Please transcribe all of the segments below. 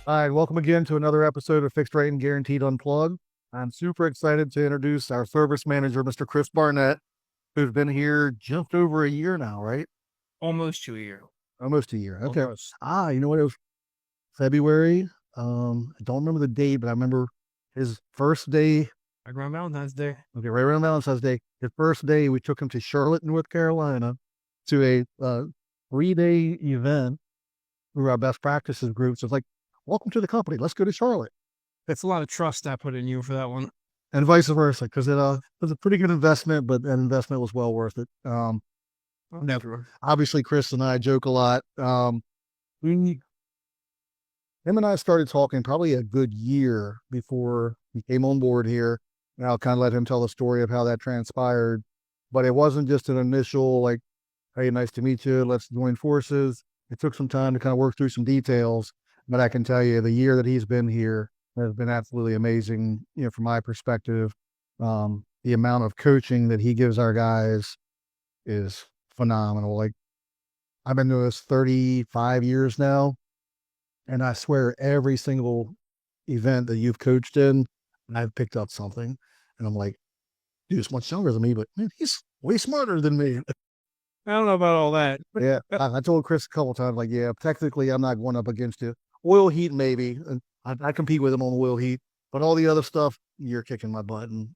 All right, welcome again to another episode of Fixed Right and Guaranteed Unplugged. I'm super excited to introduce our service manager, Mr. Chris Barnett, who's been here just over a year now, right? Almost to a year. Almost a year. Okay. Almost. You know what? It was February. I don't remember the date, but I remember his first day. Like around Valentine's Day. Okay, right around Valentine's Day. His first day, we took him to Charlotte, North Carolina, to a 3-day event through our best practices group. So it's like, welcome to the company. Let's go to Charlotte. That's a lot of trust I put in you for that one. And vice versa, because it was a pretty good investment, but that investment was well worth it. Now, Sure. obviously, Chris and I joke a lot. We, him and I started talking probably a good year before he came on board here. And I'll kind of let him tell the story of how that transpired. But it wasn't just an initial, like, hey, nice to meet you, let's join forces. It took some time to kind of work through some details. But I can tell you the year that he's been here has been absolutely amazing, from my perspective. The amount of coaching that he gives our guys is phenomenal. Like, I've been doing this 35 years now, and I swear every single event that you've coached in, I've picked up something. And I'm like, dude, he's much younger than me, but man, he's way smarter than me. I don't know about all that. But Yeah. I told Chris a couple times, like, yeah, technically I'm not going up against you. Oil heat, maybe. And I compete with him on oil heat, but all the other stuff, you're kicking my butt. And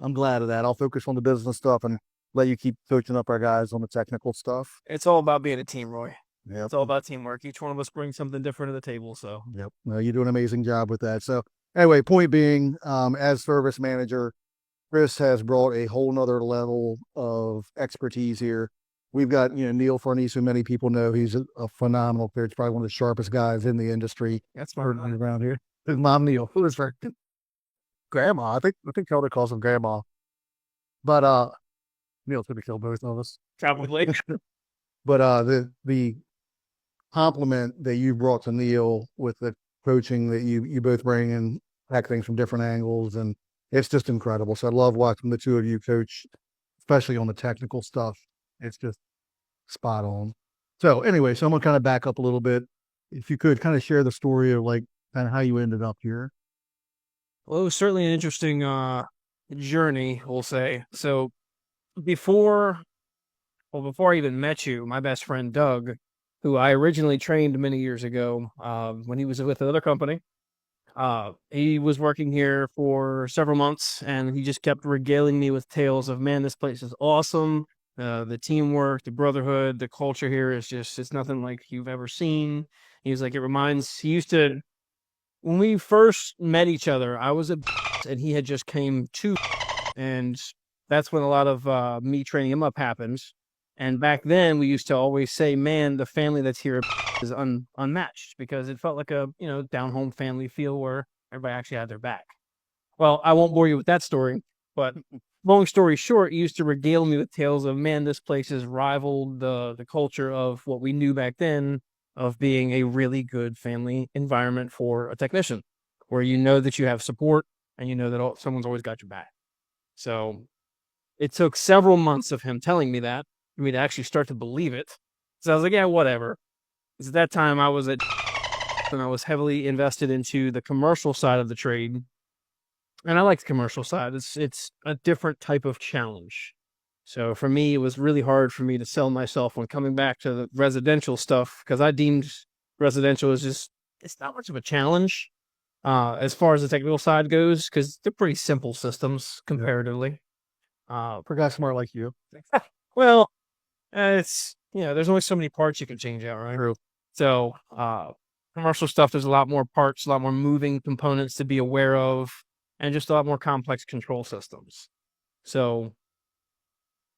I'm glad of that. I'll focus on the business stuff and let you keep coaching up our guys on the technical stuff. it's all about being a team, Roy. Yep. It's all about teamwork. Each one of us brings something different to the table. So Yep. No, you do an amazing job with that. So anyway, point being, as service manager, Chris has brought a whole nother level of expertise here. We've got, Neil Farnese, who many people know. He's a phenomenal player. He's probably one of the sharpest guys in the industry that's my mom. around here. His mom, Neil, who is her grandma. I think Kelder calls him grandma. But Neil's gonna kill both of us. Probably. But the compliment that you brought to Neil with the coaching that you both bring and attack things from different angles, and it's just incredible. So I love watching the two of you coach, especially on the technical stuff. It's just spot on. So anyway, so I'm gonna kind of back up a little bit. If you could kind of share the story of like kind of how you ended up here. Well, it was certainly an interesting journey, we'll say. So before before I even met you, my best friend Doug, who I originally trained many years ago, when he was with another company. He was working here for several months and he just kept regaling me with tales of, man, this place is awesome. The teamwork, the brotherhood, the culture here is just, it's nothing like you've ever seen. He was like, he used to, when we first met each other, I was at and he had just came to, and that's when a lot of me training him up happened. And back then we used to always say, man, the family that's here is unmatched because it felt like a, down home family feel where everybody actually had their back. Well, I won't bore you with that story, but long story short, he used to regale me with tales of, man, this place has rivaled the culture of what we knew back then of being a really good family environment for a technician, where you know that you have support and you know that someone's always got your back. So it took several months of him telling me that for me to actually start to believe it. So I was like, yeah, whatever. Because at that time I was at and I was heavily invested into the commercial side of the trade. And I like the commercial side. It's a different type of challenge. So for me, it was really hard for me to sell myself when coming back to the residential stuff because I deemed residential as just, it's not much of a challenge as far as the technical side goes because they're pretty simple systems comparatively. For guys smart like you. Well, it's, there's only so many parts you can change out, right? True. So, commercial stuff, there's a lot more parts, a lot more moving components to be aware of, and just a lot more complex control systems. So,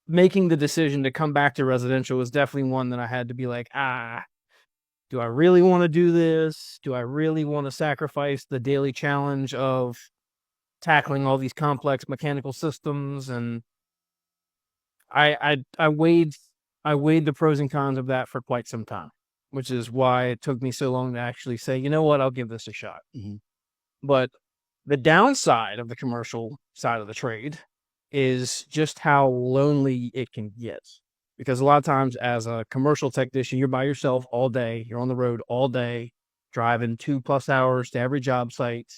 making the decision to come back to residential was definitely one that I had to be like, do I really want to do this? Do I really want to sacrifice the daily challenge of tackling all these complex mechanical systems? And I weighed the pros and cons of that for quite some time, which is why it took me so long to actually say, you know what, I'll give this a shot. Mm-hmm. But the downside of the commercial side of the trade is just how lonely it can get. Because a lot of times as a commercial technician, you're by yourself all day, you're on the road all day, driving 2+ hours to every job site.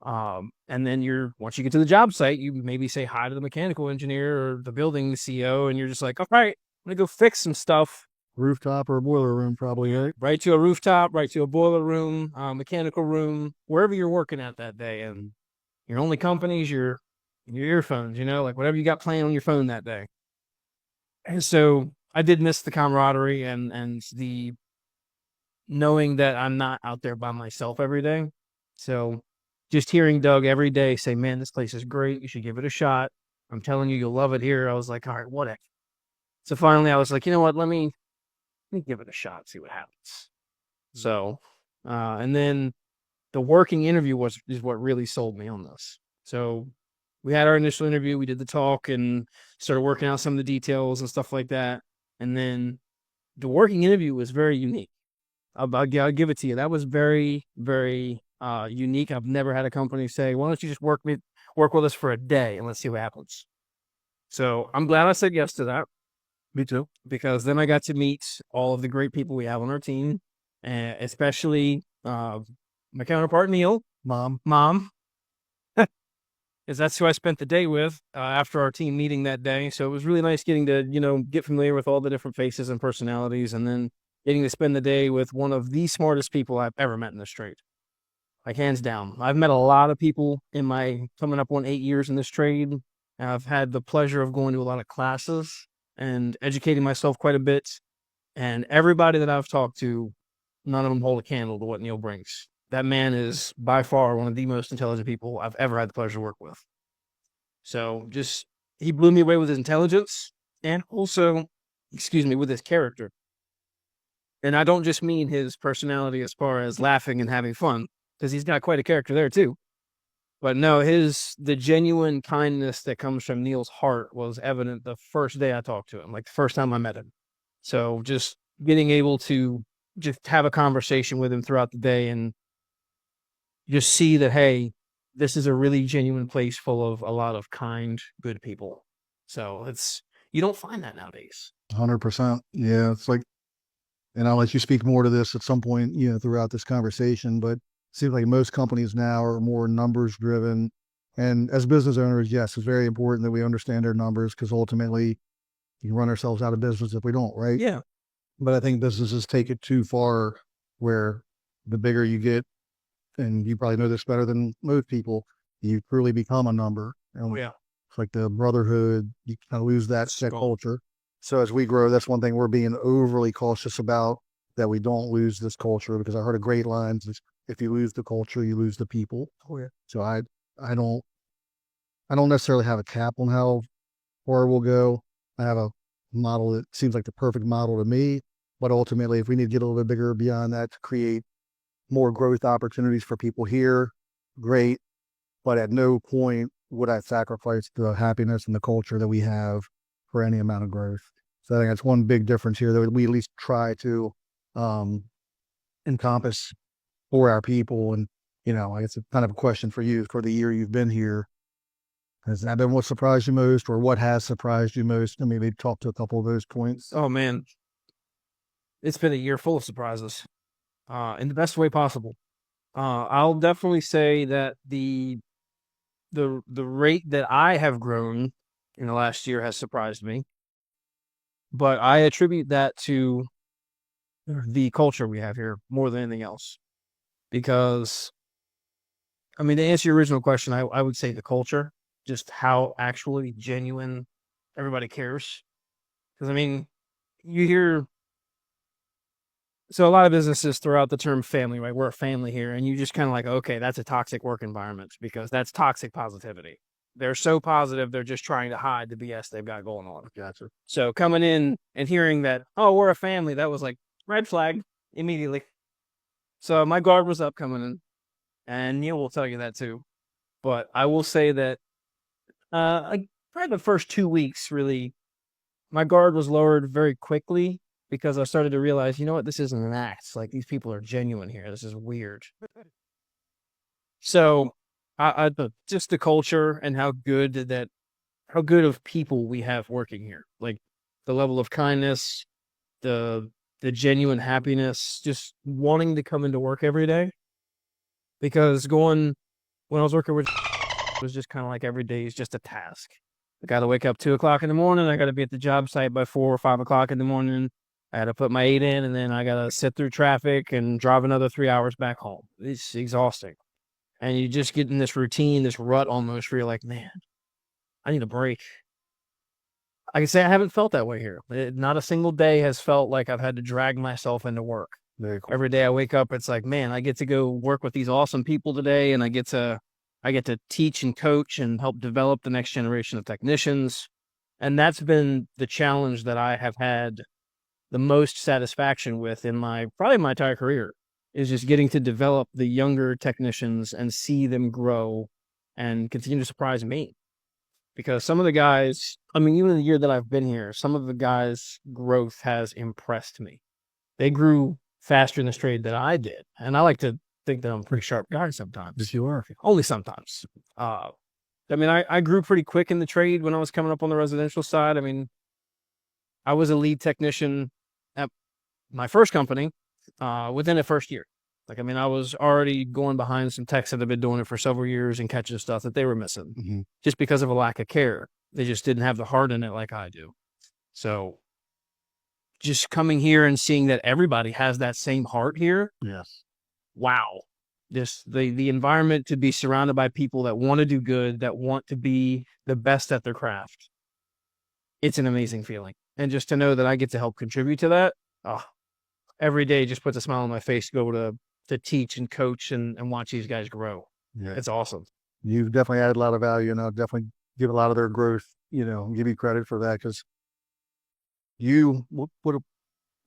And then once you get to the job site, you maybe say hi to the mechanical engineer or the building CEO, and you're just like, all right, I'm gonna go fix some stuff. Rooftop or boiler room, probably, right? Right to a rooftop, right to a boiler room, mechanical room, wherever you're working at that day. And your only company is your earphones, like whatever you got playing on your phone that day. And so I did miss the camaraderie and the knowing that I'm not out there by myself every day. So just hearing Doug every day say, man, this place is great. You should give it a shot. I'm telling you, you'll love it here. I was like, all right, whatever. So finally I was like, you know what? Let me give it a shot, see what happens. So, and then the working interview is what really sold me on this. So we had our initial interview, we did the talk and started working out some of the details and stuff like that. And then the working interview was very unique. I'll give it to you. That was very, very unique. I've never had a company say, why don't you just work with us for a day and let's see what happens. So I'm glad I said yes to that. Me too. Because then I got to meet all of the great people we have on our team, especially my counterpart, Neil. Mom. Because that's who I spent the day with after our team meeting that day. So it was really nice getting to, get familiar with all the different faces and personalities, and then getting to spend the day with one of the smartest people I've ever met in this trade. Like, hands down. I've met a lot of people in my coming up on 8 years in this trade. I've had the pleasure of going to a lot of classes and educating myself quite a bit. And everybody that I've talked to, none of them hold a candle to what Neil brings. That man is by far one of the most intelligent people I've ever had the pleasure to work with. So he blew me away with his intelligence and also, with his character. And I don't just mean his personality as far as laughing and having fun, because he's got quite a character there too. But no, the genuine kindness that comes from Neil's heart was evident the first day I talked to him, like the first time I met him. So just being able to just have a conversation with him throughout the day and just see that, hey, this is a really genuine place full of a lot of kind, good people. So you don't find that nowadays. 100%. Yeah. It's like, and I'll let you speak more to this at some point, throughout this conversation, but it seems like most companies now are more numbers driven. And as business owners, yes, it's very important that we understand our numbers, because ultimately you can run ourselves out of business if we don't, right? Yeah. But I think businesses take it too far, where the bigger you get, and you probably know this better than most people, you truly become a number. And yeah. It's like the brotherhood, you kind of lose that culture. So as we grow, that's one thing we're being overly cautious about, that we don't lose this culture, because I heard a great line: if you lose the culture, you lose the people. Oh yeah. So I don't necessarily have a cap on how far we'll go. I have a model that seems like the perfect model to me, but ultimately, if we need to get a little bit bigger beyond that to create more growth opportunities for people here, great. But at no point would I sacrifice the happiness and the culture that we have for any amount of growth. So I think that's one big difference here, that we at least try to encompass for our people. And, I guess it's kind of a question for you for the year you've been here. Has that been what surprised you most, or what has surprised you most? I mean, maybe talk to a couple of those points. Oh man, it's been a year full of surprises, in the best way possible. I'll definitely say that the rate that I have grown in the last year has surprised me, but I attribute that to the culture we have here more than anything else. Because, I mean, to answer your original question, I would say the culture, just how actually genuine everybody cares. Because, I mean, you hear, so a lot of businesses throw out the term family, right? We're a family here. And you just kind of like, okay, that's a toxic work environment, because that's toxic positivity. They're so positive, they're just trying to hide the BS they've got going on. Gotcha. So coming in and hearing that, oh, we're a family, that was like red flag immediately. So my guard was up coming in, and Neil will tell you that too. But I will say that probably the first 2 weeks, really, my guard was lowered very quickly, because I started to realize, you know what, this isn't an act. Like, these people are genuine here. This is weird. So just the culture and how good of people we have working here. Like, the level of kindness, the the genuine happiness, just wanting to come into work every day. Because when I was working with, it was just kind of like every day is just a task. I got to wake up 2 o'clock in the morning. I got to be at the job site by 4 or 5 o'clock in the morning. I got to put my 8 in, and then I got to sit through traffic and drive another 3 hours back home. It's exhausting. And you just get in this routine, this rut almost, where you're like, man, I need a break. I can say I haven't felt that way here. Not a single day has felt like I've had to drag myself into work. Very cool. Every day I wake up, it's like, man, I get to go work with these awesome people today, and I get to teach and coach and help develop the next generation of technicians. And that's been the challenge that I have had the most satisfaction with in probably my entire career, is just getting to develop the younger technicians and see them grow and continue to surprise me. Because some of the guys, I mean, even the year that I've been here, some of the guys' growth has impressed me. They grew faster in this trade than I did. And I like to think that I'm a pretty sharp guy sometimes. Yes, you are. Only sometimes. I mean, I grew pretty quick in the trade when I was coming up on the residential side. I mean, I was a lead technician at my first company within the first year. Like, I mean, I was already going behind some techs that had been doing it for several years and catching stuff that they were missing just because of a lack of care. They just didn't have the heart in it like I do. So just coming here and seeing that everybody has that same heart here. Yes. Wow. Just the environment to be surrounded by people that want to do good, that want to be the best at their craft. It's an amazing feeling. And just to know that I get to help contribute to that, every day just puts a smile on my face to go to teach and coach and watch these guys grow. Yeah. It's awesome. You've definitely added a lot of value, and I'll definitely give a lot of their growth, give you credit for that, because what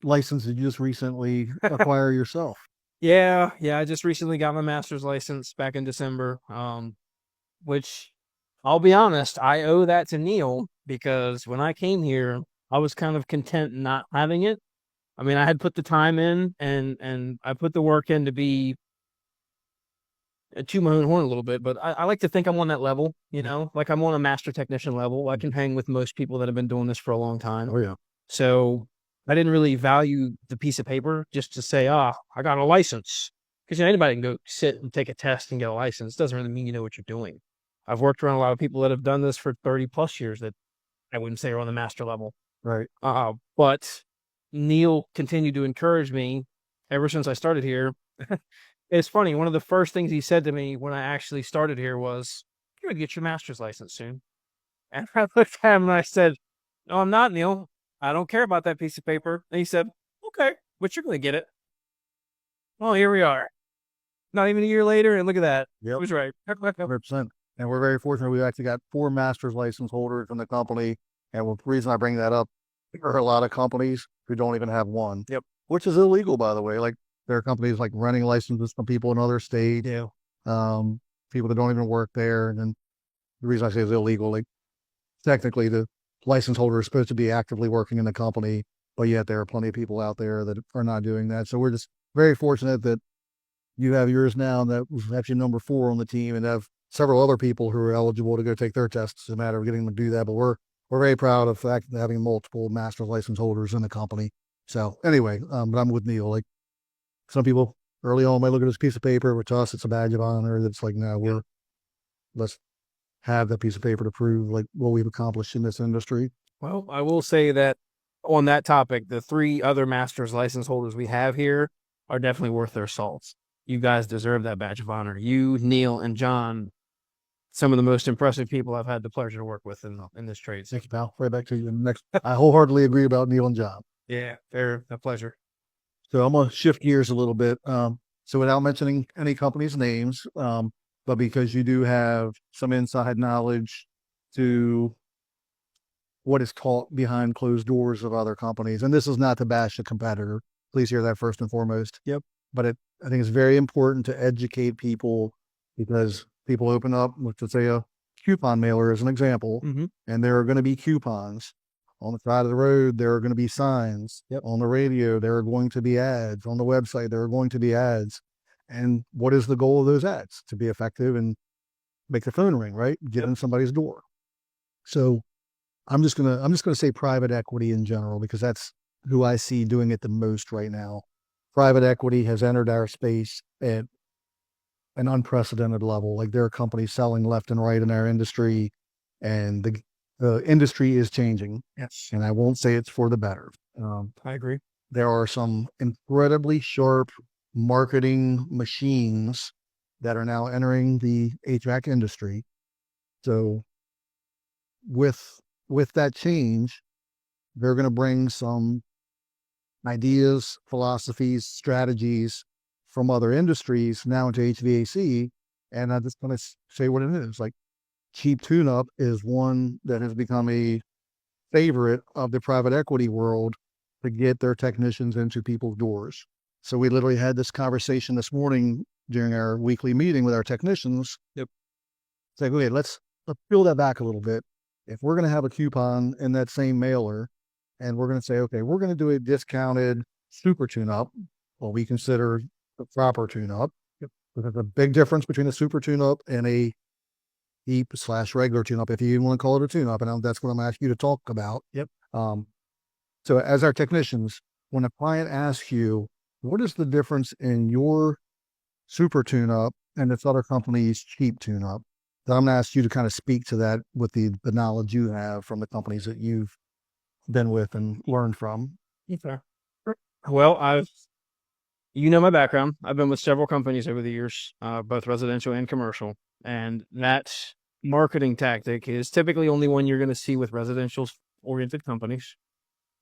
license did you just recently acquire yourself? Yeah. I just recently got my master's license back in December, which I'll be honest, I owe that to Neil, because when I came here, I was kind of content not having it. I mean, I had put the time in and I put the work in to be to my own horn a little bit, but I like to think I'm on that level, like I'm on a master technician level. I can hang with most people that have been doing this for a long time. Oh, yeah. So I didn't really value the piece of paper just to say, I got a license. Because anybody can go sit and take a test and get a license. It doesn't really mean you know what you're doing. I've worked around a lot of people that have done this for 30 plus years that I wouldn't say are on the master level. Right. But Neil continued to encourage me ever since I started here. It's funny. One of the first things he said to me when I actually started here was, "You're going to get your master's license soon." And I looked at him and I said, "No, I'm not, Neil. I don't care about that piece of paper." And he said, "Okay, but you're going to get it." Well, here we are. Not even a year later, and look at that. Yep. He was right. 100%. And we're very fortunate. We've actually got 4 master's license holders in the company. And the reason I bring that up, there are a lot of companies who don't even have one. Yep. Which is illegal, by the way. Like, there are companies like renting licenses from people in other states. Yeah. People that don't even work there. And then the reason I say it's illegal, like, technically the license holder is supposed to be actively working in the company, but yet there are plenty of people out there that are not doing that. So we're just very fortunate that you have yours now, and that was actually number 4 on the team, and have several other people who are eligible to go take their tests. It's a matter of getting them to do that. But we're very proud of the fact of having multiple master license holders in the company. So anyway, but I'm with Neil. Like, some people early on might look at this piece of paper, but to us it's a badge of honor. That's like, no, let's have that piece of paper to prove like what we've accomplished in this industry. Well, I will say that on that topic, the 3 other master's license holders we have here are definitely worth their salts. You guys deserve that badge of honor. You, Neil, and John, some of the most impressive people I've had the pleasure to work with in this trade. Thank you, pal. Right back to you next. I wholeheartedly agree about Neil and John. Yeah, they're a pleasure. So I'm going to shift gears a little bit. So without mentioning any company's names, but because you do have some inside knowledge to what is taught behind closed doors of other companies, and this is not to bash a competitor. Please hear that first and foremost. Yep. But I think it's very important to educate people, because people open up, let's say a coupon mailer as an example, and there are going to be coupons. On the side of the road, there are going to be signs. Yep. On the radio, there are going to be ads. On the website, there are going to be ads. And what is the goal of those ads? To be effective and make the phone ring, right? Get in somebody's door. So I'm just gonna say private equity in general, because that's who I see doing it the most right now. Private equity has entered our space at an unprecedented level. Like there are companies selling left and right in our industry, and the industry is changing. Yes, And I won't say it's for the better. I agree. There are some incredibly sharp marketing machines that are now entering the HVAC industry. So with with that change, they're going to bring some ideas, philosophies, strategies from other industries now into HVAC. And I'm just going to say what it is. Like cheap tune-up is one that has become a favorite of the private equity world to get their technicians into people's doors. So we literally had this conversation this morning during our weekly meeting with our technicians. Yep. It's like, okay, let's peel that back a little bit. If we're going to have a coupon in that same mailer, and we're going to say, okay, we're going to do a discounted super tune-up, what we consider the proper tune-up. Yep. There's a big difference between a super tune-up and a deep/regular tune-up, if you even want to call it a tune-up, and that's what I'm asking you to talk about. Yep. So as our technicians, when a client asks you, what is the difference in your super tune-up and this other company's cheap tune-up, then I'm going to ask you to kind of speak to that with the knowledge you have from the companies that you've been with and learned from. Okay. Well, you know my background. I've been with several companies over the years, both residential and commercial, and that marketing tactic is typically only one you're going to see with residential-oriented companies.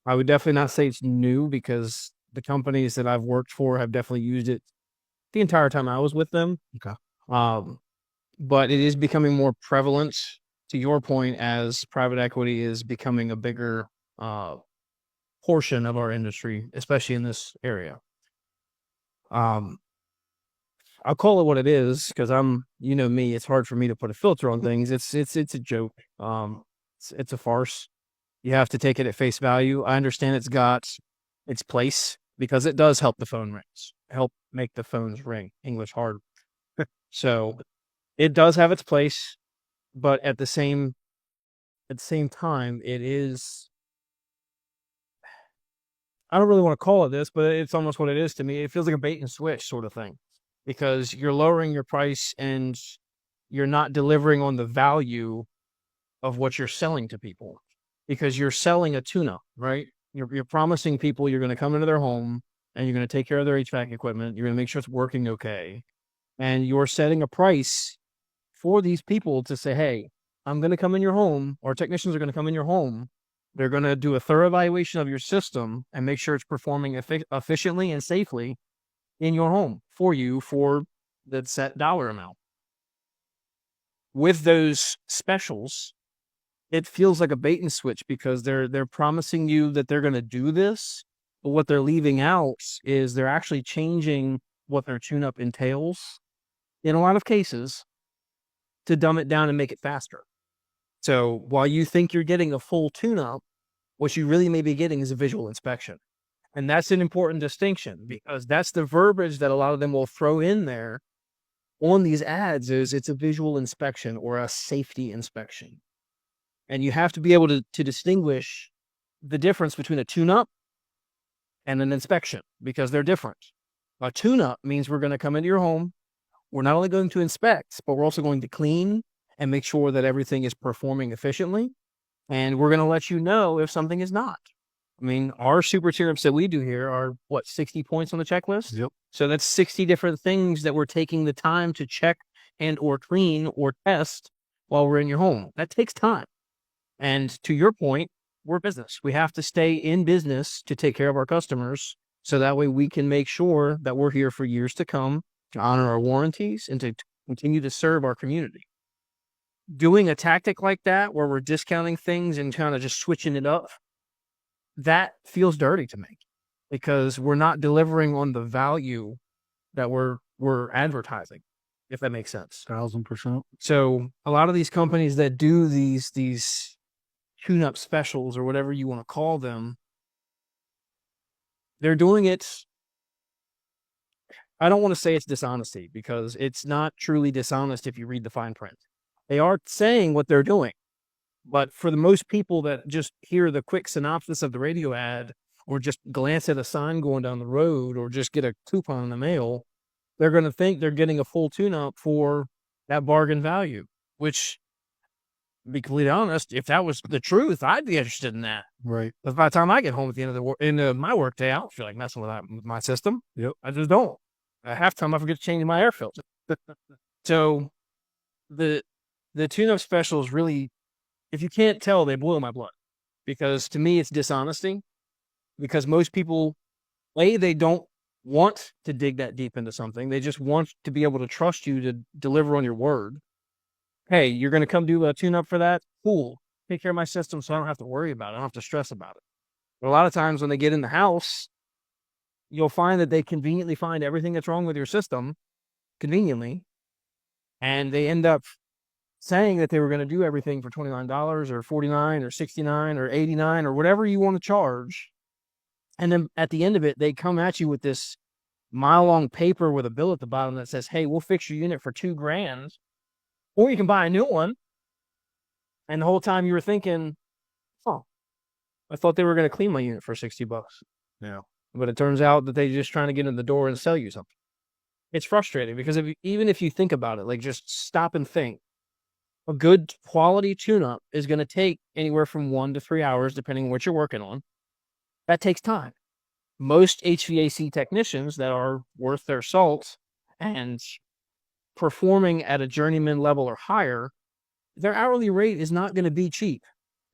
I would definitely not say it's new because the companies that I've worked for have definitely used it the entire time I was with them. Okay. But it is becoming more prevalent, to your point, as private equity is becoming a bigger portion of our industry, especially in this area. I'll call it what it is because you know me, it's hard for me to put a filter on things. It's a joke. It's a farce. You have to take it at face value. I understand it's got its place because it does help the phone rings, help make the phones ring. English hard. So it does have its place, but at the same time, it is. I don't really want to call it this, but it's almost what it is to me. It feels like a bait and switch sort of thing because you're lowering your price and you're not delivering on the value of what you're selling to people because you're selling a tuna, right? You're promising people you're going to come into their home and you're going to take care of their HVAC equipment. You're going to make sure it's working okay. And you're setting a price for these people to say, hey, I'm going to come in your home, or technicians are going to come in your home. They're going to do a thorough evaluation of your system and make sure it's performing efficiently and safely in your home for you for the set dollar amount. With those specials, it feels like a bait and switch because they're promising you that they're going to do this, but what they're leaving out is they're actually changing what their tune-up entails in a lot of cases to dumb it down and make it faster. So while you think you're getting a full tune-up, what you really may be getting is a visual inspection. And that's an important distinction because that's the verbiage that a lot of them will throw in there on these ads is it's a visual inspection or a safety inspection. And you have to be able to distinguish the difference between a tune-up and an inspection because they're different. A tune-up means we're going to come into your home. We're not only going to inspect, but we're also going to clean and make sure that everything is performing efficiently. And we're going to let you know if something is not. I mean, our super tune-ups that we do here are, 60 points on the checklist? Yep. So that's 60 different things that we're taking the time to check and or clean or test while we're in your home. That takes time. And to your point, we're business. We have to stay in business to take care of our customers. So that way we can make sure that we're here for years to come to honor our warranties and to continue to serve our community. Doing a tactic like that, where we're discounting things and kind of just switching it up, that feels dirty to me because we're not delivering on the value that we're advertising, if that makes sense. 1,000%. So a lot of these companies that do these tune-up specials or whatever you want to call them, they're doing it. I don't want to say it's dishonesty because it's not truly dishonest if you read the fine print. They are saying what they're doing. But for the most people that just hear the quick synopsis of the radio ad or just glance at a sign going down the road, or just get a coupon in the mail, they're going to think they're getting a full tune-up for that bargain value, which, to be completely honest, if that was the truth, I'd be interested in that. Right. But by the time I get home at the end of my workday, I don't feel like messing with my system. Yep. I just don't. At halftime, I forget to change my air filter. So the tune-up specials really, if you can't tell, they boil my blood, because to me it's dishonesty. Because most people, they don't want to dig that deep into something. They just want to be able to trust you to deliver on your word. Hey, you're going to come do a tune-up for that? Cool. Take care of my system so I don't have to worry about it. I don't have to stress about it. But a lot of times when they get in the house, you'll find that they conveniently find everything that's wrong with your system, conveniently, and they end up saying that they were going to do everything for $29 or $49 or $69 or $89 or whatever you want to charge. And then at the end of it, they come at you with this mile-long paper with a bill at the bottom that says, hey, we'll fix your unit for $2,000, or you can buy a new one. And the whole time you were thinking, oh, I thought they were going to clean my unit for $60. Yeah. But it turns out that they're just trying to get in the door and sell you something. It's frustrating because even if you think about it, like, just stop and think, a good quality tune-up is going to take anywhere from 1 to 3 hours, depending on what you're working on. That takes time. Most HVAC technicians that are worth their salt and performing at a journeyman level or higher, their hourly rate is not going to be cheap.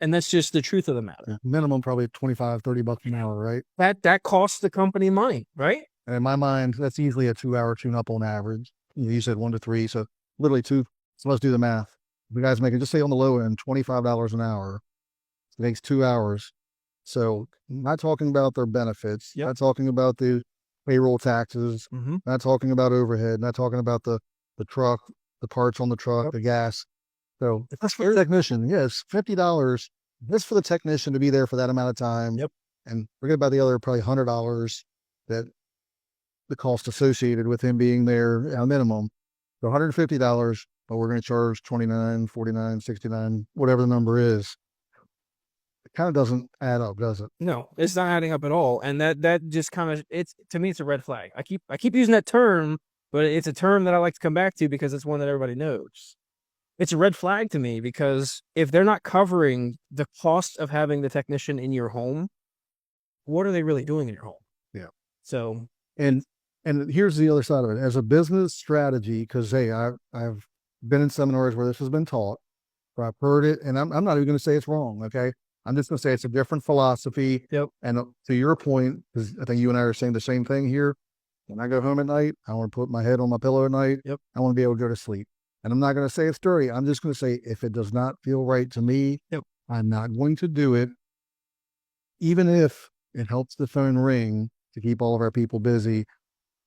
And that's just the truth of the matter. Yeah. Minimum probably $25-$30 an hour, right? That costs the company money, right? And in my mind, that's easily a 2-hour tune-up on average. You said 1 to 3, so literally 2. So let's do the math. If you guys making, just say on the low end, $25 an hour, it takes 2 hours. So not talking about their benefits, not talking about the payroll taxes, not talking about overhead, not talking about the truck, the parts on the truck, the gas. So if that's for the technician, yes, $50. That's for the technician to be there for that amount of time. Yep. And forget about the other probably $100 that the cost associated with him being there at a minimum. So $150, but we're going to charge $29, $49, $69, whatever the number is. It kind of doesn't add up, does it? No, it's not adding up at all. And that just kind of, to me, it's a red flag. I keep using that term, but it's a term that I like to come back to because it's one that everybody knows. It's a red flag to me because if they're not covering the cost of having the technician in your home, what are they really doing in your home? Yeah. So, and here's the other side of it. As a business strategy, because hey, I've been in seminars where this has been taught, or I've heard it, and I'm not even going to say it's wrong. Okay, I'm just going to say it's a different philosophy. Yep. And to your point, because I think you and I are saying the same thing here. When I go home at night, I want to put my head on my pillow at night. Yep. I want to be able to go to sleep. And I'm not going to say it's dirty. I'm just going to say, if it does not feel right to me, I'm not going to do it, even if it helps the phone ring to keep all of our people busy.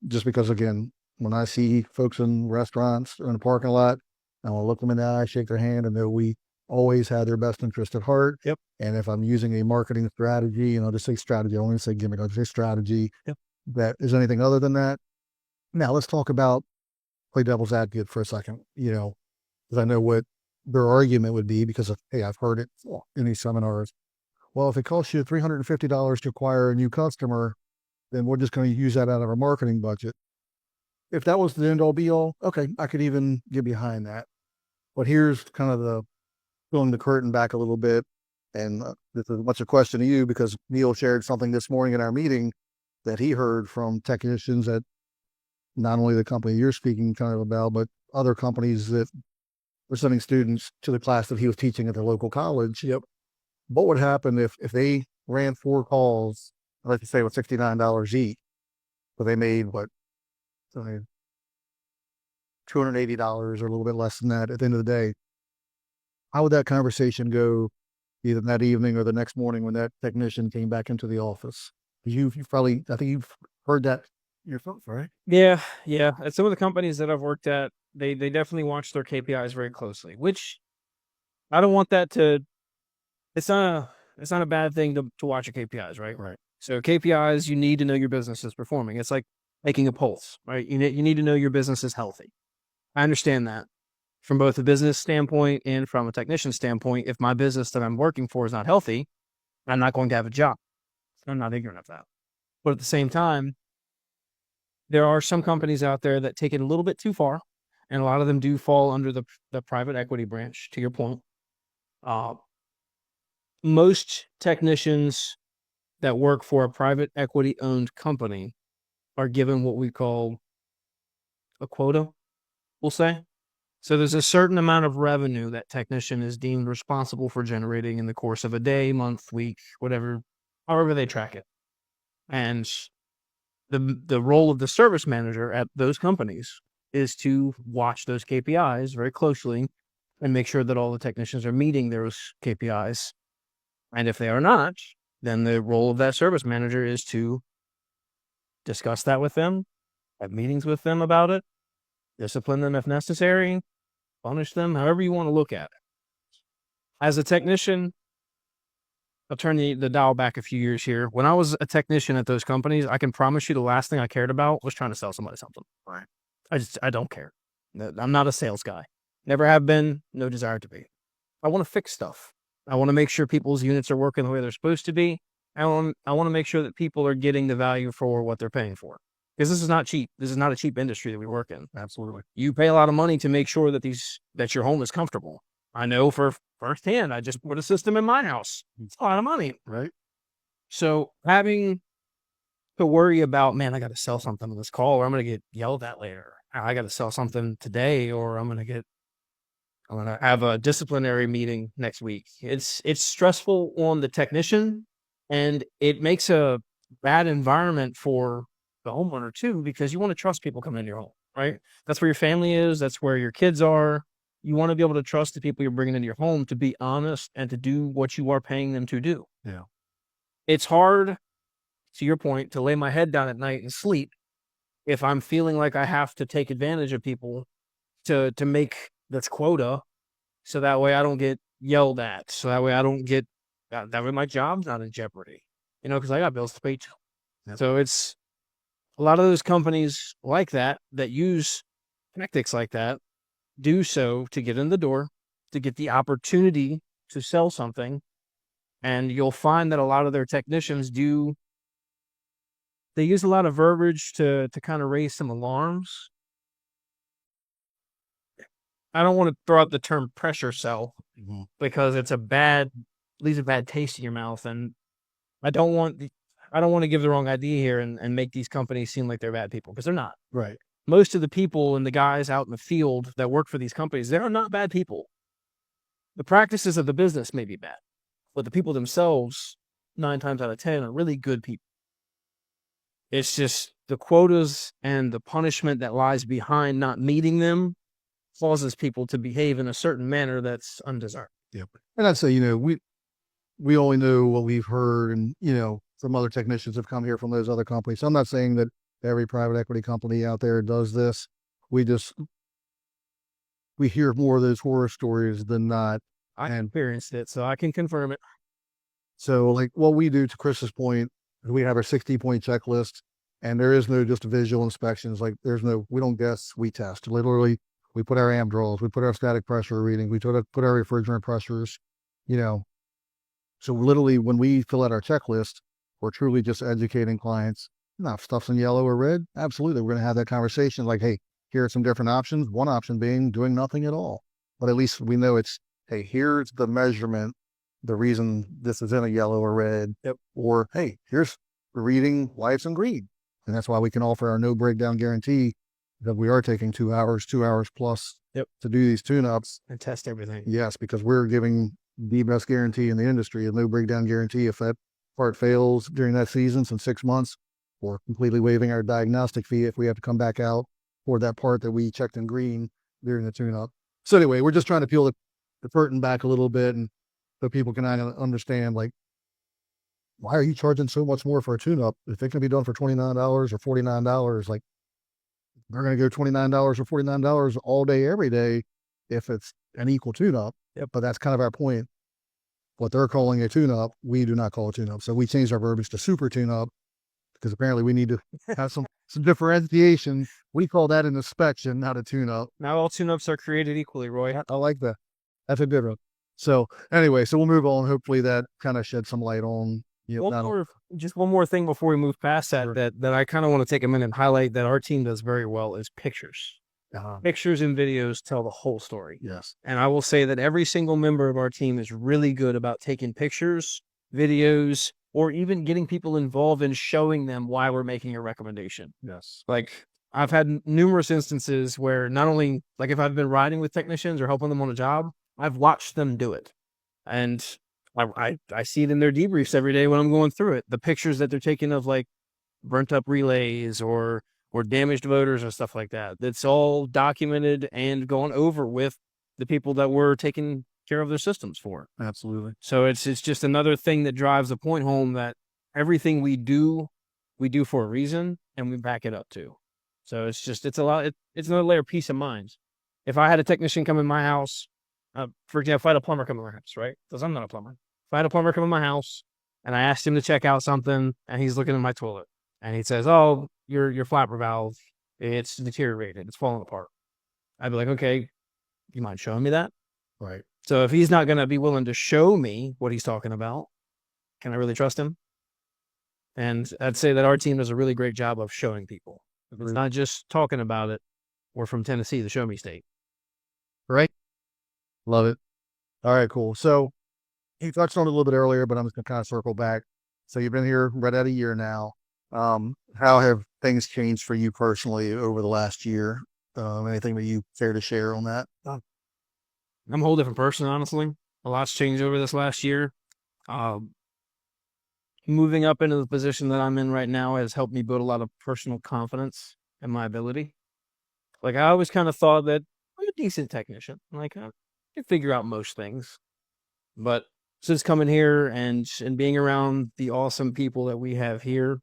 Just because, again, when I see folks in restaurants or in the parking lot, I want to look them in the eye, shake their hand, and know we always have their best interest at heart. Yep. And if I'm using a marketing strategy, and I'll just say strategy, I won't even say gimmick, I'll just say strategy, that is anything other than that. Now, let's talk about, play devil's advocate for a second, because I know what their argument would be, because of, hey, I've heard it in these seminars. Well, if it costs you $350 to acquire a new customer, then we're just going to use that out of our marketing budget. If that was the end all be all, okay, I could even get behind that. But here's kind of the pulling the curtain back a little bit. And this is much a question to you, because Neil shared something this morning in our meeting that he heard from technicians at not only the company you're speaking kind of about, but other companies that were sending students to the class that he was teaching at their local college. Yep. What would happen if they ran 4 calls, let's say with $69 each, but they made $280 or a little bit less than that at the end of the day? How would that conversation go either that evening or the next morning when that technician came back into the office? You've probably, I think you've heard that yourself, right? Yeah. At some of the companies that I've worked at, they definitely watch their KPIs very closely, which I don't want that to, it's not a bad thing to watch your KPIs, right? Right. So KPIs, you need to know your business is performing. It's like making a pulse, right? You need to know your business is healthy. I understand that from both a business standpoint and from a technician standpoint. If my business that I'm working for is not healthy, I'm not going to have a job. I'm not ignorant of that. But at the same time, there are some companies out there that take it a little bit too far, and a lot of them do fall under the private equity branch, to your point. Uh, most technicians that work for a private equity owned company are given what we call a quota, we'll say. So there's a certain amount of revenue that technician is deemed responsible for generating in the course of a day, month, week, whatever, however they track it. And the role of the service manager at those companies is to watch those KPIs very closely and make sure that all the technicians are meeting those KPIs. And if they are not, then the role of that service manager is to discuss that with them, have meetings with them about it, discipline them if necessary, punish them, however you want to look at it. As a technician, I'll turn the dial back a few years here. When I was a technician at those companies, I can promise you the last thing I cared about was trying to sell somebody something. Right. I don't care. I'm not a sales guy. Never have been, no desire to be. I want to fix stuff. I want to make sure people's units are working the way they're supposed to be. I want to make sure that people are getting the value for what they're paying for. Because this is not cheap. This is not a cheap industry that we work in. Absolutely. You pay a lot of money to make sure that that your home is comfortable. I know for firsthand, I just put a system in my house. It's a lot of money. Right. So having to worry about, man, I got to sell something on this call or I'm going to get yelled at later. I got to sell something today or I'm going to have a disciplinary meeting next week. It's stressful on the technician and it makes a bad environment for the homeowner too, because you want to trust people coming into your home, right? That's where your family is. That's where your kids are. You want to be able to trust the people you're bringing into your home to be honest and to do what you are paying them to do. Yeah. It's hard, to your point, to lay my head down at night and sleep if I'm feeling like I have to take advantage of people to make this quota so that way I don't get yelled at. So that way I don't get, that way my job's not in jeopardy, because I got bills to pay too. Yep. So it's a lot of those companies like that use tactics like that, do so to get in the door, to get the opportunity to sell something. And you'll find that a lot of their technicians they use a lot of verbiage to kind of raise some alarms. I don't want to throw out the term pressure sell because it's leaves a bad taste in your mouth. And I don't want to give the wrong idea here and make these companies seem like they're bad people because they're not. Right. Most of the people and the guys out in the field that work for these companies, they are not bad people. The practices of the business may be bad, but the people themselves, 9 times out of 10, are really good people. It's just the quotas and the punishment that lies behind not meeting them causes people to behave in a certain manner that's undeserved. Yep. And I'd say, we only know what we've heard and, some other technicians have come here from those other companies. So I'm not saying that every private equity company out there does this. We hear more of those horror stories than not. I experienced it, so I can confirm it. So like what we do, to Chris's point, is we have our 60-point checklist and there is no just visual inspections. Like we don't guess, we test. Literally, we put our amp draws, we put our static pressure reading, we put our refrigerant pressures, So literally when we fill out our checklist, we're truly just educating clients. Now, if stuff's in yellow or red, absolutely. We're going to have that conversation like, hey, here are some different options. One option being doing nothing at all. But at least we know it's, hey, here's the measurement, the reason this is in a yellow or red. Yep. Or, hey, here's the reading, why it's in green. And that's why we can offer our no breakdown guarantee that we are taking 2 hours plus Yep. to do these tune-ups. And test everything. Yes, because we're giving the best guarantee in the industry, a no breakdown guarantee. If that part fails during that season, in 6 months, we're completely waiving our diagnostic fee if we have to come back out for that part that we checked in green during the tune-up. So anyway, we're just trying to peel the curtain back a little bit and so people can understand, like, why are you charging so much more for a tune-up? If it can be done for $29 or $49, like, they're going to go $29 or $49 all day, every day, if it's an equal tune-up. Yep. But that's kind of our point. What they're calling a tune-up, we do not call a tune-up. So we changed our verbiage to super tune-up because apparently we need to have some differentiation. We call that an inspection, not a tune-up. Now all tune-ups are created equally, Roy. I like that. That's a good one. So anyway, so we'll move on. Hopefully that kind of shed some light on Yep. Just one more thing before we move past that, Sure. that I kind of want to take a minute and highlight that our team does very well is pictures. Pictures and videos tell the whole story. Yes. And I will say that every single member of our team is really good about taking pictures, videos, or even getting people involved in showing them why we're making a recommendation. Yes. Like I've had numerous instances where not only like if I've been riding with technicians or helping them on a job, I've watched them do it. And I see it in their debriefs every day when I'm going through it. The pictures that they're taking of like burnt up relays or damaged motors and stuff like that. That's all documented and gone over with the people that we're taking care of their systems for. Absolutely. So it's just another thing that drives the point home that everything we do for a reason and we back it up too. So it's another layer of peace of mind. If I had a technician come in my house, for example, if I had a plumber come in my house, right? Because I'm not a plumber. If I had a plumber come in my house and I asked him to check out something and he's looking at my toilet and he says, "Oh, your flapper valve, it's deteriorated. It's falling apart." I'd be like, "Okay, you mind showing me that?" Right. So if he's not going to be willing to show me what he's talking about, can I really trust him? And I'd say that our team does a really great job of showing people. It's not just talking about it. We're from Tennessee, the show me state. Right. Love it. All right, cool. So you touched on it a little bit earlier, but I'm just gonna kind of circle back. So you've been here right at a year now. How have things changed for you personally over the last year? Anything that you care to share on that? I'm a whole different person, honestly. A lot's changed over this last year. Moving up into the position that I'm in right now has helped me build a lot of personal confidence in my ability. Like I always kind of thought that I'm a decent technician. Like I can figure out most things. But since coming here and being around the awesome people that we have here,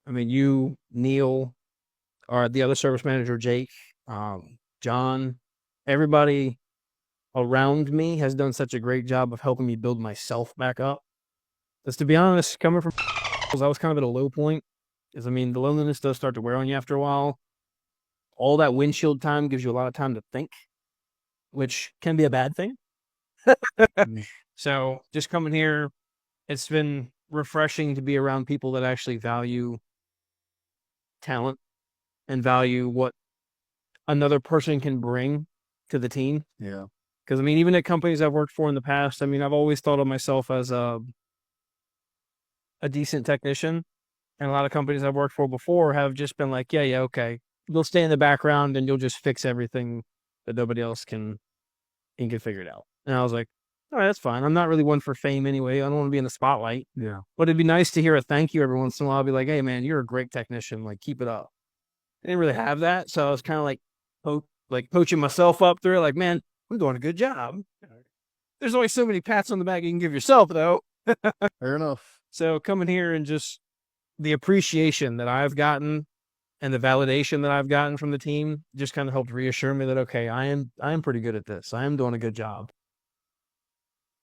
I mean, you, Neil, or the other service manager, Jake, John, everybody around me has done such a great job of helping me build myself back up. Because to be honest, coming from I was kind of at a low point. Is I mean, the loneliness does start to wear on you after a while. All that windshield time gives you a lot of time to think, which can be a bad thing. So just coming here, it's been refreshing to be around people that actually value talent and value what another person can bring to the team. Yeah. Because I mean, even at companies I've worked for in the past, I mean, I've always thought of myself as a decent technician. And a lot of companies I've worked for before have just been like, yeah, okay. You'll stay in the background and you'll just fix everything that nobody else can figure it out. And I was like, all right, that's fine. I'm not really one for fame anyway. I don't want to be in the spotlight. Yeah. But it'd be nice to hear a thank you every once in a while. I'll be like, hey, man, you're a great technician. Like, keep it up. I didn't really have that. So I was kind of like poaching myself up through it. Like, man, we're doing a good job. There's only so many pats on the back you can give yourself, though. Fair enough. So coming here and just the appreciation that I've gotten and the validation that I've gotten from the team just kind of helped reassure me that, okay, I am pretty good at this. I am doing a good job.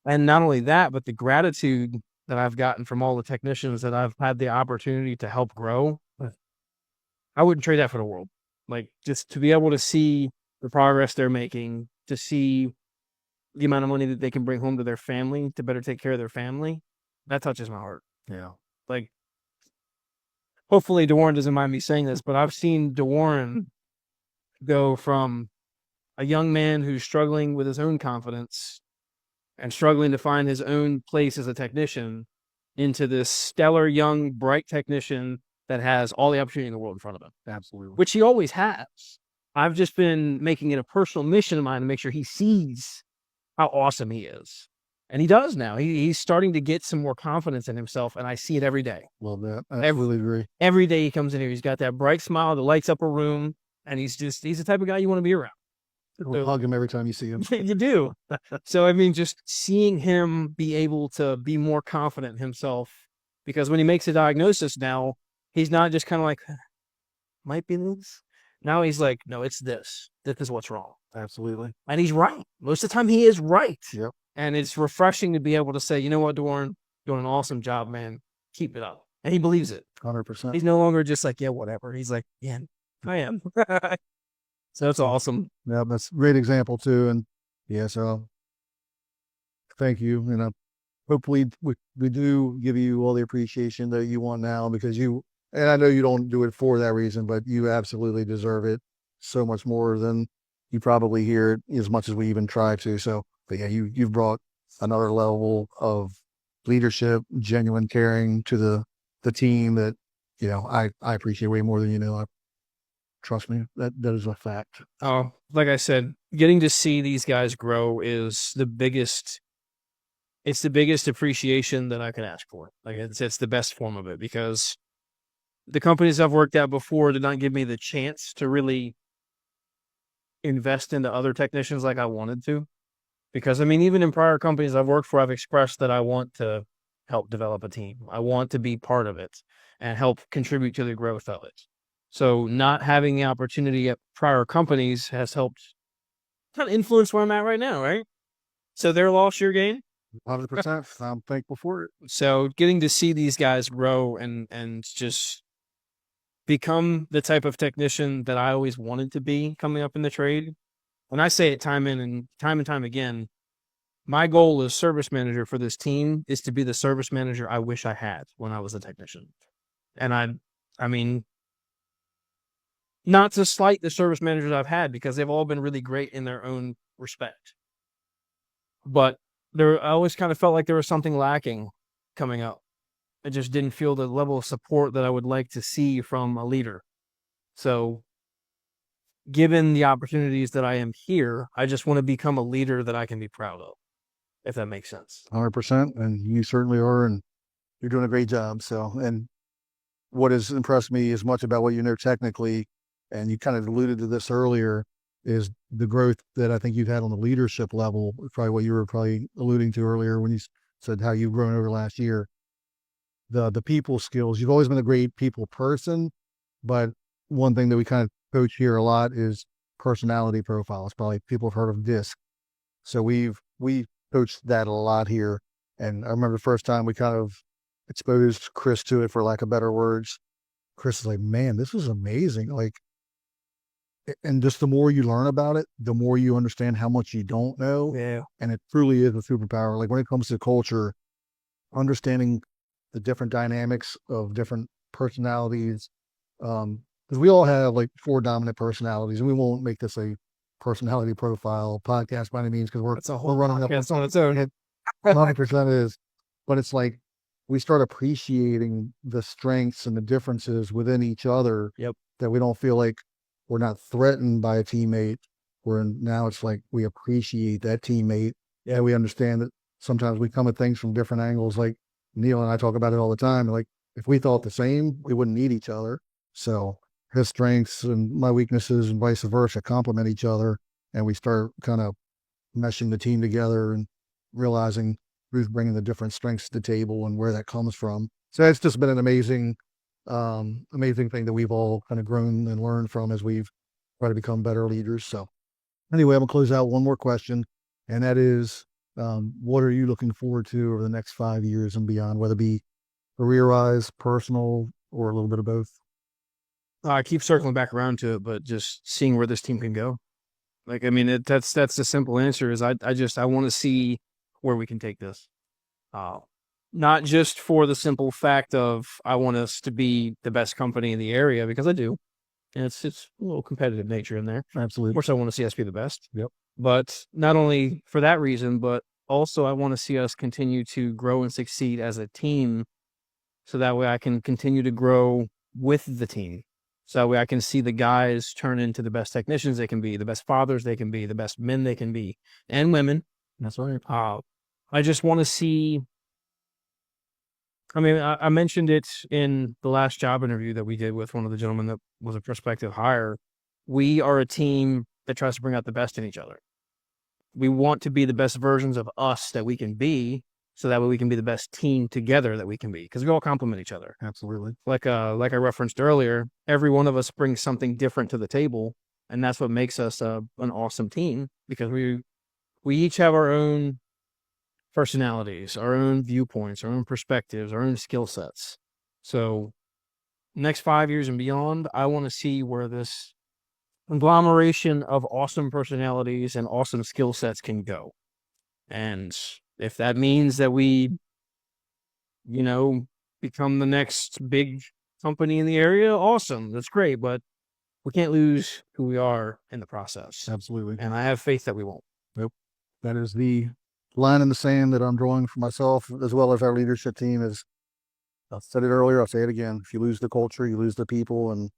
And not only that, but the gratitude that I've gotten from all the technicians that I've had the opportunity to help grow. I wouldn't trade that for the world. Like just to be able to see the progress they're making, to see the amount of money that they can bring home to their family to better take care of their family, that touches my heart. Yeah. Like, hopefully DeWarren doesn't mind me saying this, but I've seen DeWarren go from a young man who's struggling with his own confidence and struggling to find his own place as a technician into this stellar, young, bright technician that has all the opportunity in the world in front of him. Absolutely. Which he always has. I've just been making it a personal mission of mine to make sure he sees how awesome he is. And he does now. He's starting to get some more confidence in himself, and I see it every day. Love that. I absolutely agree. Every day he comes in here, he's got that bright smile that lights up a room, and he's the type of guy you want to be around. So, hug him every time you see him. You do. So, I mean, just seeing him be able to be more confident in himself, because when he makes a diagnosis now, he's not just kind of like, might be this. Now he's like, no, it's this. This is what's wrong. Absolutely. And he's right. Most of the time he is right. Yep. And it's refreshing to be able to say, you know what, DeWarren, doing an awesome job, man. Keep it up. And he believes it. 100%. He's no longer just like, yeah, whatever. He's like, yeah, I am. So that's awesome. Yeah, that's a great example too. And yeah, so thank you. hopefully we do give you all the appreciation that you want now because and I know you don't do it for that reason, but you absolutely deserve it so much more than you probably hear it as much as we even try to. So, but yeah, you've brought another level of leadership, genuine caring to the team that, I appreciate way more than you know. Trust me, that is a fact. Oh, like I said, getting to see these guys grow is the biggest. It's the biggest appreciation that I can ask for. Like it's the best form of it because the companies I've worked at before did not give me the chance to really invest into other technicians like I wanted to. Because I mean, even in prior companies I've worked for, I've expressed that I want to help develop a team. I want to be part of it and help contribute to the growth of it. So not having the opportunity at prior companies has helped kind of influence where I'm at right now, right? So their loss, your gain. 100%. I'm thankful for it. So getting to see these guys grow and just become the type of technician that I always wanted to be coming up in the trade. When I say it time and time again, my goal as service manager for this team is to be the service manager I wish I had when I was a technician. And I mean, not to slight the service managers I've had because they've all been really great in their own respect. But I always kind of felt like there was something lacking coming up. I just didn't feel the level of support that I would like to see from a leader. So given the opportunities that I am here, I just want to become a leader that I can be proud of, if that makes sense. 100%. And you certainly are. And you're doing a great job. So, and what has impressed me as much about what you know technically, and you kind of alluded to this earlier, is the growth that I think you've had on the leadership level. Probably what you were probably alluding to earlier when you said how you've grown over last year. The people skills. You've always been a great people person, but one thing that we kind of coach here a lot is personality profiles. Probably people have heard of DISC. So we coached that a lot here. And I remember the first time we kind of exposed Chris to it, for lack of better words. Chris is like, man, this is amazing. Like, and just the more you learn about it, the more you understand how much you don't know. Yeah. And it truly is a superpower. Like when it comes to culture, understanding the different dynamics of different personalities. Because we all have like 4 dominant personalities, and we won't make this a personality profile podcast by any means because That's a we're whole running up podcast on its own. 90% is, but it's like we start appreciating the strengths and the differences within each other. Yep. That we don't feel like we're not threatened by a teammate. Where now it's like we appreciate that teammate. Yeah, we understand that sometimes we come at things from different angles. Like Neil and I talk about it all the time. Like if we thought the same, we wouldn't need each other. So his strengths and my weaknesses and vice versa complement each other, and we start kind of meshing the team together and realizing who's bringing the different strengths to the table and where that comes from. So it's just been an amazing thing that we've all kind of grown and learned from as we've tried to become better leaders. So anyway, I'm gonna close out one more question, and that is, what are you looking forward to over the next 5 years and beyond, whether it be career-wise, personal, or a little bit of both? I keep circling back around to it, but just seeing where this team can go. Like, I mean, that's the simple answer is I want to see where we can take this. Not just for the simple fact of I want us to be the best company in the area, because I do. And it's a little competitive nature in there. Absolutely. Of course, I want to see us be the best. Yep. But not only for that reason, but also I want to see us continue to grow and succeed as a team. So that way I can continue to grow with the team. So that way I can see the guys turn into the best technicians they can be, the best fathers they can be, the best men they can be, and women. That's right. I just want to see. I mean, I mentioned it in the last job interview that we did with one of the gentlemen that was a prospective hire. We are a team that tries to bring out the best in each other. We want to be the best versions of us that we can be, so that way we can be the best team together that we can be, because we all complement each other. Absolutely. Like I referenced earlier, every one of us brings something different to the table, and that's what makes us an awesome team, because we each have our own personalities, our own viewpoints, our own perspectives, our own skill sets. So next 5 years and beyond, I want to see where this conglomeration of awesome personalities and awesome skill sets can go. And If that means that we, become the next big company in the area, awesome. That's great. But we can't lose who we are in the process. Absolutely. And I have faith that we won't. Nope. That is the line in the sand that I'm drawing for myself as well as our leadership team. Is I said it earlier, I'll say it again. If you lose the culture, you lose the people, and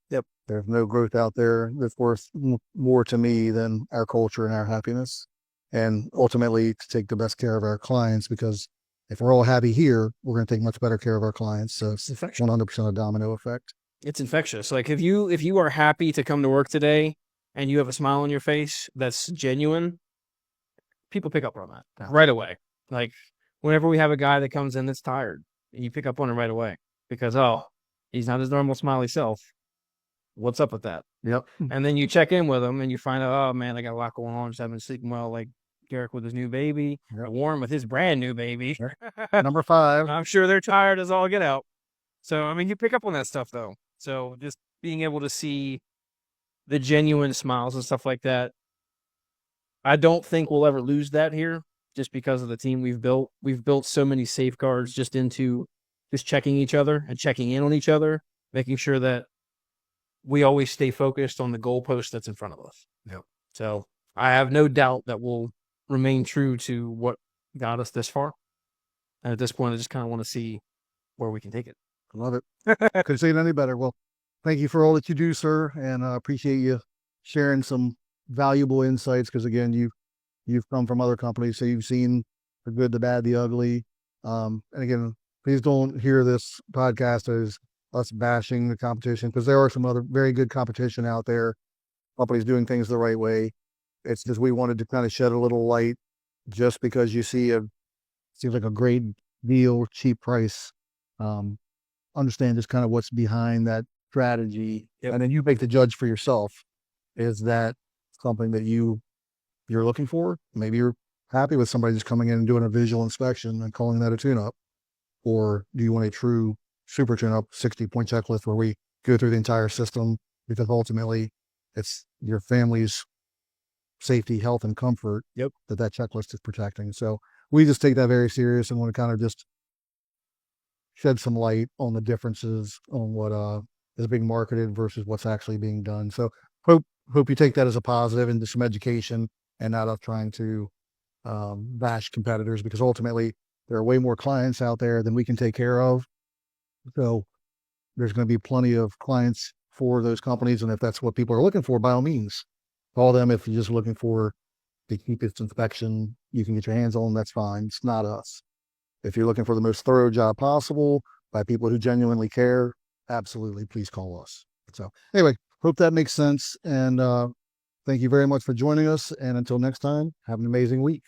there's no growth out there that's worth more to me than our culture and our happiness. And ultimately to take the best care of our clients, because if we're all happy here, we're going to take much better care of our clients. So it's 100% a domino effect. It's infectious. Like if you are happy to come to work today and you have a smile on your face that's genuine, people pick up on that right away. Like whenever we have a guy that comes in that's tired, you pick up on it right away because, he's not his normal smiley self. What's up with that? Yep. And then you check in with him and you find out, oh man, I got a lot going on. Just haven't been sleeping well. Like Garrick with his new baby, Warren with his brand new baby. Number 5. I'm sure they're tired as all get out. So, I mean, you pick up on that stuff though. So just being able to see the genuine smiles and stuff like that. I don't think we'll ever lose that here just because of the team we've built. We've built so many safeguards just into just checking each other and checking in on each other, making sure that we always stay focused on the goalpost that's in front of us. Yep. So I have no doubt that we'll remain true to what got us this far. And at this point, I just kind of want to see where we can take it. I love it. Couldn't say it any better. Well, thank you for all that you do, sir. And I appreciate you sharing some valuable insights. Because again, you've come from other companies, so you've seen the good, the bad, the ugly. And again, please don't hear this podcast as us bashing the competition, because there are some other very good competition out there, companies doing things the right way. It's just we wanted to kind of shed a little light, just because you see seems like a great deal, cheap price. Understand just kind of what's behind that strategy, and then you make the judge for yourself. Is that something that you're looking for? Maybe you're happy with somebody just coming in and doing a visual inspection and calling that a tune-up, or do you want a true super tune-up 60-point checklist where we go through the entire system, because ultimately it's your family's safety, health, and comfort that checklist is protecting. So we just take that very serious and want to kind of just shed some light on the differences on what is being marketed versus what's actually being done. So hope you take that as a positive and some education, and not of trying to bash competitors, because ultimately there are way more clients out there than we can take care of. So there's going to be plenty of clients for those companies. And if that's what people are looking for, by all means, call them. If you're just looking for the cheapest inspection you can get your hands on, that's fine. It's not us. If you're looking for the most thorough job possible by people who genuinely care, absolutely, please call us. So anyway, hope that makes sense. And thank you very much for joining us. And until next time, have an amazing week.